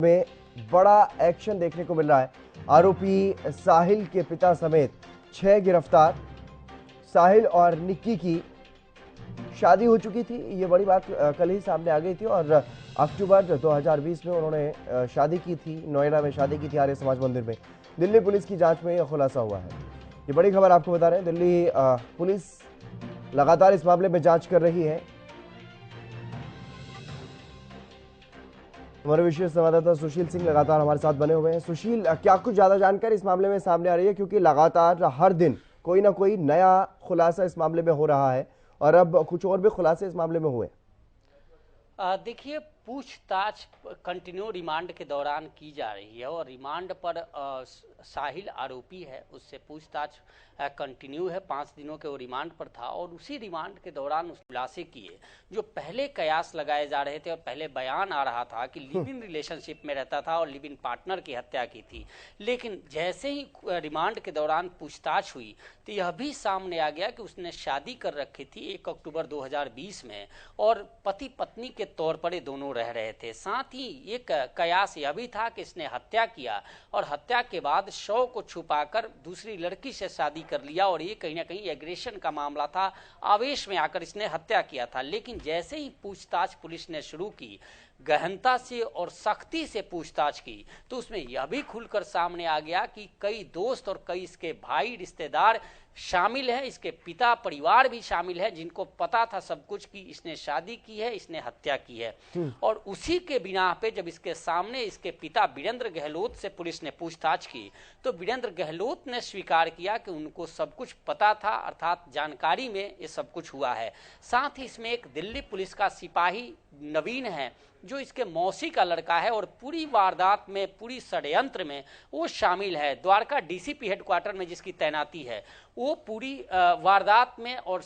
में बड़ा एक्शन देखने को मिल रहा है। आरोपी साहिल के पिता समेत 6 गिरफ्तार। साहिल और निक्की की शादी हो चुकी थी, ये बड़ी बात कल ही सामने आ गई थी और अक्टूबर 2020 में उन्होंने शादी की थी, नोएडा में शादी की थी आर्य समाज मंदिर में। दिल्ली पुलिस की जांच में यह खुलासा हुआ है। ये बड़ी खबर आपको बता रहे हैं, दिल्ली पुलिस लगातार इस मामले में जांच कर रही है। हमारे विशेष संवाददाता सुशील सिंह लगातार हमारे साथ बने हुए हैं। सुशील, क्या कुछ ज्यादा जानकारी इस मामले में सामने आ रही है, क्योंकि लगातार हर दिन कोई ना कोई नया खुलासा इस मामले में हो रहा है और अब कुछ और भी खुलासे इस मामले में हुए। देखिए, पूछताछ कंटिन्यू रिमांड के दौरान की जा रही है और रिमांड पर साहिल आरोपी है, उससे पूछताछ कंटिन्यू है। 5 दिनों के वो रिमांड पर था और उसी रिमांड के दौरान उस खुलासे किए जो पहले कयास लगाए जा रहे थे और पहले बयान आ रहा था कि लिव इन रिलेशनशिप में रहता था और लिव इन पार्टनर की हत्या की थी। लेकिन जैसे ही रिमांड के दौरान पूछताछ हुई तो यह भी सामने आ गया कि उसने शादी कर रखी थी 1 अक्टूबर 2020 में और पति पत्नी के तौर पर ये दोनों रह रहे थे। साथ ही एक कयास यह भी था कि इसने हत्या किया और हत्या के बाद शव को छुपाकर दूसरी लड़की से शादी कर लिया और ये कहीं ना कहीं एग्रेशन का मामला था, आवेश में आकर इसने हत्या किया था। लेकिन जैसे ही पूछताछ पुलिस ने शुरू की, गहनता से और सख्ती से पूछताछ की, तो उसमें यह भी खुलकर सामने आ गया कि कई दोस्त और कई इसके भाई रिश्तेदार शामिल हैं, इसके पिता परिवार भी शामिल है, जिनको पता था सब कुछ कि इसने शादी की है, इसने हत्या की है। और उसी के बिना पे जब इसके सामने इसके पिता वीरेंद्र गहलोत से पुलिस ने पूछताछ की तो वीरेंद्र गहलोत ने स्वीकार किया कि उनको सब कुछ पता था, अर्थात जानकारी में ये सब कुछ हुआ है। साथ ही इसमें एक दिल्ली पुलिस का सिपाही नवीन है जो इसके मौसी का लड़का है और पूरी वारदात में, पूरी षड्यंत्र में वो शामिल है। द्वारका डीसीपी हेडक्वार्टर में जिसकी तैनाती है, वो पूरी वारदात में और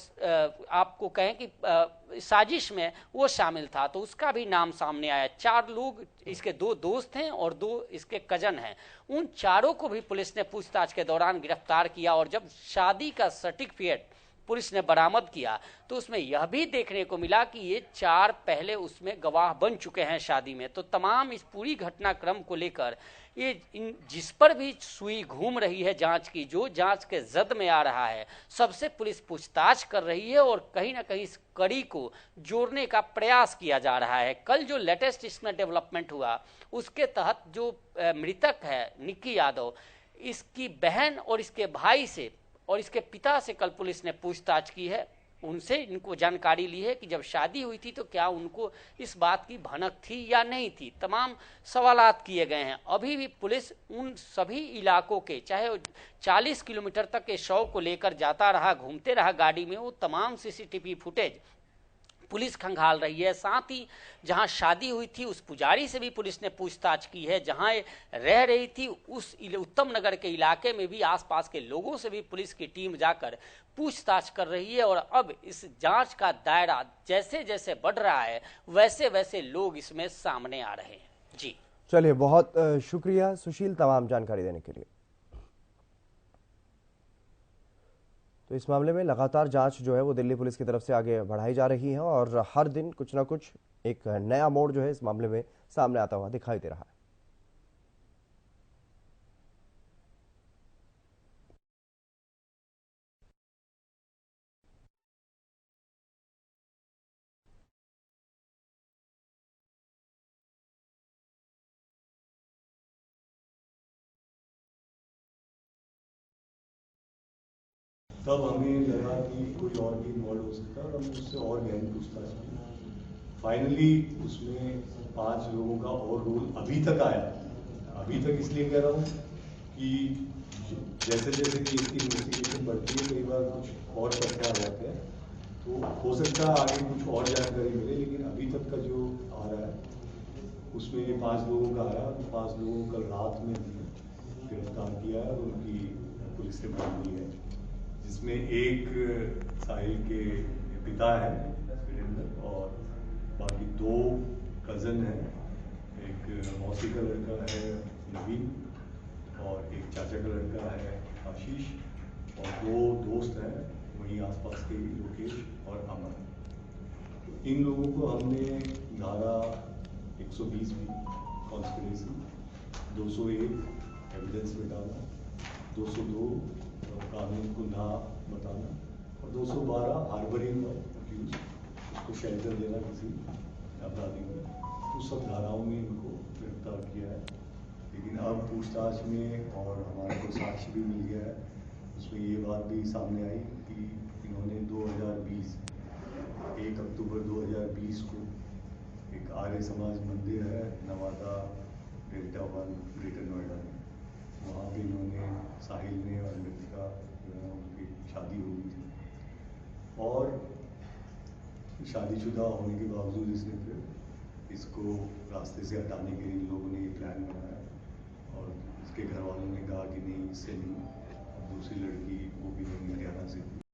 आपको कहें कि साजिश में वो शामिल था, तो उसका भी नाम सामने आया। 4 लोग, इसके 2 दोस्त हैं और 2 इसके कजन हैं। उन चारों को भी पुलिस ने पूछताछ के दौरान गिरफ्तार किया और जब शादी का सर्टिफिकेट पुलिस ने बरामद किया तो उसमें यह भी देखने को मिला कि ये 4 पहले उसमें गवाह बन चुके हैं शादी में। तो तमाम इस पूरी घटनाक्रम को लेकर ये जिस पर भी सुई घूम रही है जांच की, जो जांच के जद में आ रहा है, सबसे पुलिस पूछताछ कर रही है और कहीं ना कहीं इस कड़ी को जोड़ने का प्रयास किया जा रहा है। कल जो लेटेस्ट इसमें डेवलपमेंट हुआ उसके तहत जो मृतक है निक्की यादव, इसकी बहन और इसके भाई से और इसके पिता से कल पुलिस ने पूछताछ की है। उनसे इनको जानकारी ली है कि जब शादी हुई थी तो क्या उनको इस बात की भनक थी या नहीं थी। तमाम सवालात किए गए हैं। अभी भी पुलिस उन सभी इलाकों के, चाहे 40 किलोमीटर तक के शव को लेकर जाता रहा, घूमते रहा गाड़ी में, वो तमाम सीसीटीवी फुटेज पुलिस खंगाल रही है। साथ ही जहां शादी हुई थी उस पुजारी से भी पुलिस ने पूछताछ की है, जहां रह रही थी उस उत्तम नगर के इलाके में भी आसपास के लोगों से भी पुलिस की टीम जाकर पूछताछ कर रही है। और अब इस जांच का दायरा जैसे जैसे बढ़ रहा है वैसे वैसे लोग इसमें सामने आ रहे हैं। जी चलिए, बहुत शुक्रिया सुशील तमाम जानकारी देने के लिए। तो इस मामले में लगातार जांच जो है वो दिल्ली पुलिस की तरफ से आगे बढ़ाई जा रही है और हर दिन कुछ ना कुछ एक नया मोड़ जो है इस मामले में सामने आता हुआ दिखाई दे रहा है। तब हमें लगा कि कोई और भी इन्वॉल्व हो सकता है और हम उससे और गहन पूछताछ की। फाइनली उसमें 5 लोगों का और रोल अभी तक आया। अभी तक इसलिए कह रहा हूँ कि जैसे जैसे केस की इन्वेस्टिगेशन बढ़ती है कई बार कुछ और तथ्य आ जाते हैं, तो हो सकता है आगे कुछ और जानकारी मिले, लेकिन अभी तक का जो आ रहा है उसमें ये 5 लोगों का आया। 5 लोगों को कल रात में गिरफ्तार किया है और उनकी पुलिस से बात ली है, जिसमें एक साहिल के पिता है वीरेंद्र और बाकी 2 कज़न हैं। एक मौसी का लड़का है नवीन और एक चाचा का लड़का है आशीष और 2 दोस्त हैं वहीं आसपास के लोकेश और अमन। तो इन लोगों को हमने धारा 120 भी कॉन्स्पिरेसी, 201 एविडेंस मिटाना, 202 कानून को ना बताना और 212 हार्बरिंग अक्यूज, उसको शेल्टर देना किसी अपराधी को, तो सब धाराओं में इनको गिरफ्तार किया है। लेकिन अब पूछताछ में और हमारे को साक्ष्य भी मिल गया है, उसमें ये बात भी सामने आई कि इन्होंने 2020 1 अक्टूबर 2020 को एक आर्य समाज मंदिर है नवादा डेल्टा 1 ग्रेटर नोएडा में, वहाँ पे इन्होंने साहिल ने और मृतिका जो है उनकी शादी हो गई थी और शादीशुदा होने के बावजूद इसने फिर इसको रास्ते से हटाने के लिए लोगों ने प्लान बनाया और इसके घर वालों ने कहा कि नहीं इससे नहीं, दूसरी लड़की वो भी नहीं हरियाणा से थी।